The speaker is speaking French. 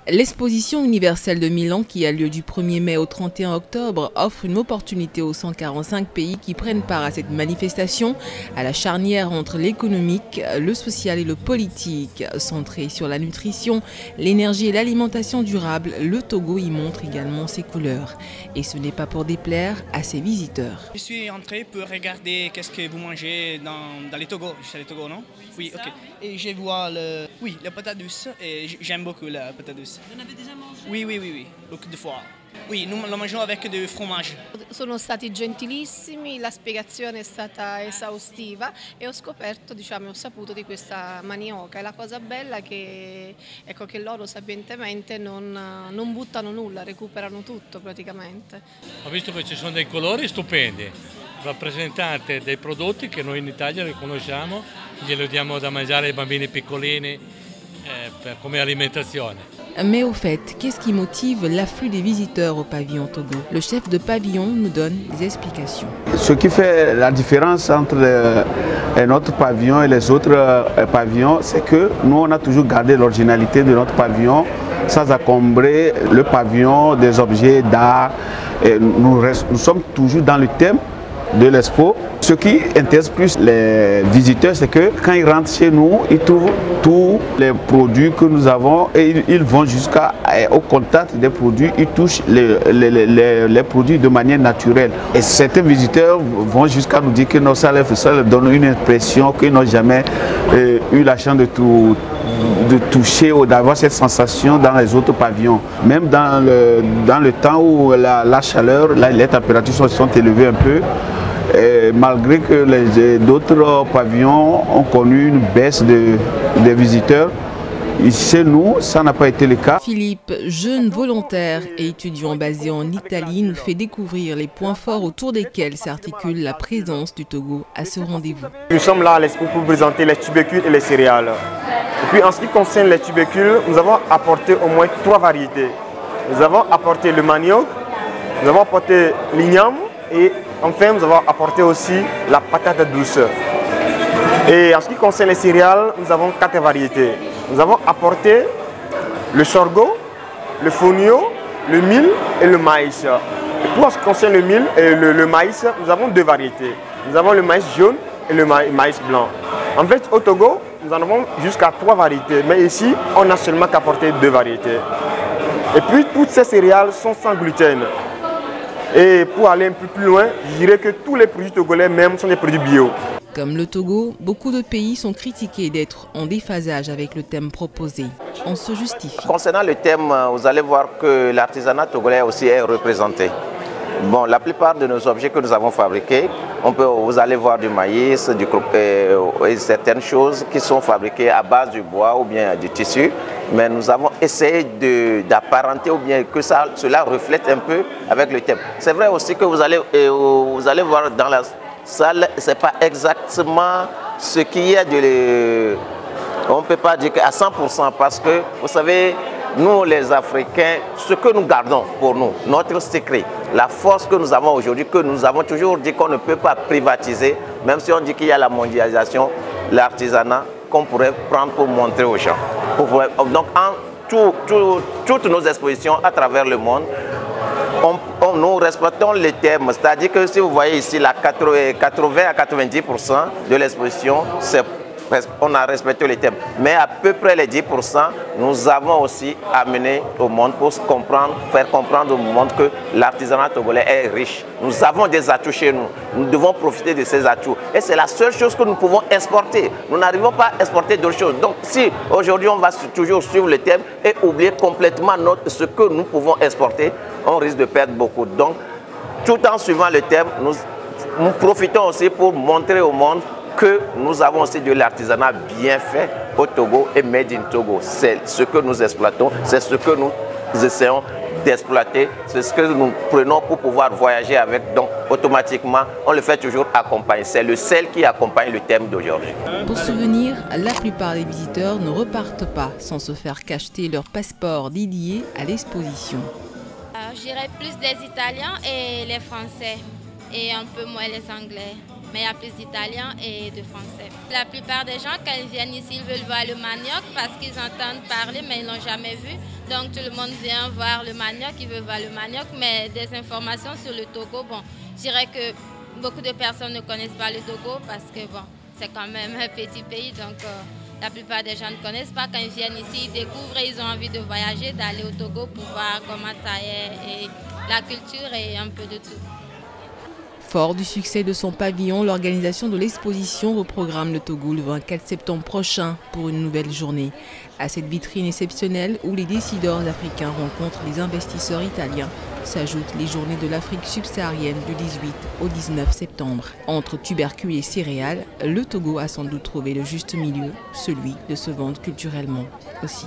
L'exposition universelle de Milan, qui a lieu du 1er mai au 31 octobre, offre une opportunité aux 145 pays qui prennent part à cette manifestation, à la charnière entre l'économique, le social et le politique. Centré sur la nutrition, l'énergie et l'alimentation durable, le Togo y montre également ses couleurs. Et ce n'est pas pour déplaire à ses visiteurs. Je suis entré pour regarder qu'est-ce que vous mangez dans les Togo. Je sais les Togo, non? Oui, ok. Et je vois la patate douce, et j'aime beaucoup la patate douce. Vous en avez déjà mangé? Oui, beaucoup de fois. Oui, nous la mangiamo avec du fromage. Sono stati gentilissimi, la spiegazione è stata esaustiva e ho scoperto, ho saputo di questa manioca. E la cosa bella è che loro sapientemente non buttano nulla, recuperano tutto praticamente. Ho visto che ci sono dei colori stupendi, rappresentanti dei prodotti che noi in Italia riconosciamo, glielo diamo da mangiare ai bambini piccolini come alimentazione. Mais au fait, qu'est-ce qui motive l'afflux des visiteurs au pavillon Togo? Le chef de pavillon nous donne des explications. Ce qui fait la différence entre notre pavillon et les autres pavillons, c'est que nous on a toujours gardé l'originalité de notre pavillon sans encombrer le pavillon des objets d'art. Nous sommes toujours dans le thème de l'expo. Ce qui intéresse plus les visiteurs, c'est que quand ils rentrent chez nous, ils trouvent tous les produits que nous avons et ils vont jusqu'au contact des produits, ils touchent les produits de manière naturelle. Et certains visiteurs vont jusqu'à nous dire que ça leur donne une impression qu'ils n'ont jamais eu la chance de toucher ou d'avoir cette sensation dans les autres pavillons. Même dans le temps où la chaleur, les températures sont élevées un peu, et malgré que d'autres pavillons ont connu une baisse des visiteurs, chez nous, ça n'a pas été le cas. Philippe, jeune volontaire et étudiant basé en Italie, nous fait découvrir les points forts autour desquels s'articule la présence du Togo à ce rendez-vous. Nous sommes là à l'expo pour présenter les tubercules et les céréales. Et puis en ce qui concerne les tubercules, nous avons apporté au moins 3 variétés. Nous avons apporté le manioc, nous avons apporté l'igname et enfin nous avons apporté aussi la patate douce. Et en ce qui concerne les céréales, nous avons 4 variétés. Nous avons apporté le sorgho, le fonio, le mil et le maïs. Et pour ce qui concerne le mil et le maïs, nous avons 2 variétés. Nous avons le maïs jaune et le maïs blanc. En fait, au Togo, nous en avons jusqu'à 3 variétés. Mais ici, on n'a seulement qu'apporté 2 variétés. Et puis, toutes ces céréales sont sans gluten. Et pour aller un peu plus loin, je dirais que tous les produits togolais même sont des produits bio. Comme le Togo, beaucoup de pays sont critiqués d'être en déphasage avec le thème proposé. On se justifie. Concernant le thème, vous allez voir que l'artisanat togolais aussi est représenté. Bon, la plupart de nos objets que nous avons fabriqués, vous allez voir du maïs, et certaines choses qui sont fabriquées à base du bois ou bien du tissu. Mais nous avons essayé d'apparenter ou bien que cela reflète un peu avec le thème. C'est vrai aussi que vous allez voir dans la salle, ce n'est pas exactement ce qu'il y a on ne peut pas dire qu'à 100% parce que, vous savez, nous les Africains, ce que nous gardons pour nous, notre secret, la force que nous avons aujourd'hui, que nous avons toujours dit qu'on ne peut pas privatiser, même si on dit qu'il y a la mondialisation, l'artisanat qu'on pourrait prendre pour montrer aux gens. Donc, toutes nos expositions à travers le monde, nous respectons les thèmes. C'est-à-dire que si vous voyez ici, la 80 à 90% de l'exposition, on a respecté les thèmes. Mais à peu près les 10%, nous avons aussi amené au monde pour faire comprendre au monde que l'artisanat togolais est riche. Nous avons des atouts chez nous. Nous devons profiter de ces atouts. Et c'est la seule chose que nous pouvons exporter. Nous n'arrivons pas à exporter d'autres choses. Donc si aujourd'hui on va toujours suivre le thème et oublier complètement ce que nous pouvons exporter, on risque de perdre beaucoup. Donc tout en suivant le thème, nous profitons aussi pour montrer au monde que nous avons aussi de l'artisanat bien fait au Togo et made in Togo. C'est ce que nous exploitons, c'est ce que nous essayons d'exploiter, c'est ce que nous prenons pour pouvoir voyager avec. Donc automatiquement, on le fait toujours accompagner. C'est le sel qui accompagne le thème d'aujourd'hui. Pour souvenir, la plupart des visiteurs ne repartent pas sans se faire cacheter leur passeport dédié à l'exposition. Je dirais plus des Italiens et les Français et un peu moins les Anglais. mais il y a plus d'Italiens et de Français. La plupart des gens, quand ils viennent ici, ils veulent voir le manioc parce qu'ils entendent parler, mais ils ne l'ont jamais vu. Donc tout le monde vient voir le manioc, ils veulent voir le manioc, mais des informations sur le Togo, bon, je dirais que beaucoup de personnes ne connaissent pas le Togo parce que bon, c'est quand même un petit pays, donc la plupart des gens ne connaissent pas. Quand ils viennent ici, ils découvrent et ils ont envie de voyager, d'aller au Togo pour voir comment ça est, et la culture et un peu de tout. Fort du succès de son pavillon, l'organisation de l'exposition reprogramme le Togo le 24 septembre prochain pour une nouvelle journée. À cette vitrine exceptionnelle où les décideurs africains rencontrent les investisseurs italiens, s'ajoutent les journées de l'Afrique subsaharienne du 18 au 19 septembre. Entre tubercules et céréales, le Togo a sans doute trouvé le juste milieu, celui de se vendre culturellement aussi.